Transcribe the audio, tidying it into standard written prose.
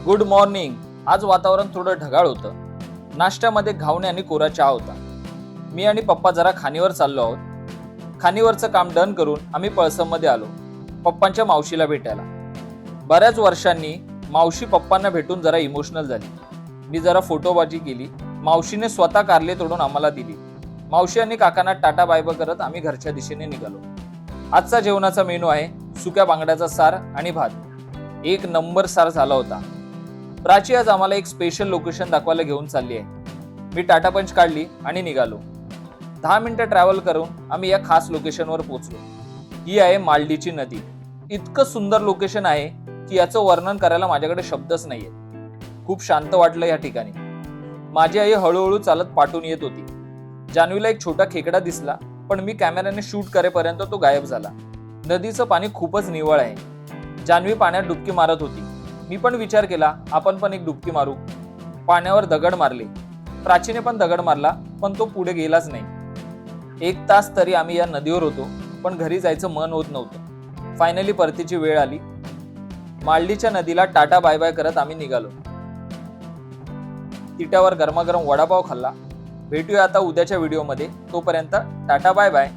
Good morning. आज वातावरण थोडं ढगाळ होतं. नाश्त्यामध्ये घावणे आणि कोरा चहा होता. मी आणि पप्पा जरा खाणीवर चाललो आहोत. खाणीवरचं काम डन करून आम्ही पळसममध्ये आलो पप्पांच्या मावशीला भेटायला. बऱ्याच वर्षांनी मावशी पप्पांना भेटून जरा इमोशनल झाली. मी जरा फोटोबाजी केली. मावशीने स्वतः कारले तोडून आम्हाला दिली. मावशी आणि काकांना टाटा बाय बाय करत आम्ही घरच्या दिशेने निघालो. आजचा जेवणाचा मेनू आहे सुक्या बांगड्याचा सार आणि भात. एक नंबर सार झाला होता. प्राची आज आम्हाला एक स्पेशल लोकेशन दाखवायला घेऊन चालली आहे. मी टाटा पंच काढली आणि निघालो. 10 मिनिटं ट्रॅव्हल करून आम्ही या खास लोकेशनवर पोहोचलो. ही आहे मालडीची नदी. इतकं सुंदर लोकेशन आहे की याचं वर्णन करायला माझ्याकडे शब्दच नाहीये. खूप शांत वाटलं या ठिकाणी. माझी आई हळूहळू चालत पाठून येत होती. जान्हवीला एक छोटा खेकडा दिसला, पण मी कॅमेऱ्याने शूट करेपर्यंत तो गायब झाला. नदीचं पाणी खूपच निव्वळ आहे. जान्हवी पाण्यात डुबकी मारत होती. मी पण विचार केला आपण पण एक डुबकी मारू. पाण्यावर दगड मारले. प्राचीने पण दगड मारला, पण तो पुढे गेलाच नाही. 1 तास तरी आम्ही या नदीवर होतो, पण घरी जायचं मन होत नव्हतं. फायनली परतीची वेळ आली. मालडीच्या नदीला टाटा बाय बाय करत आम्ही निघालो. तिट्यावर गरमागरम वडापाव खाल्ला. भेटूया आता उद्याच्या व्हिडिओमध्ये. तोपर्यंत टाटा बाय बाय.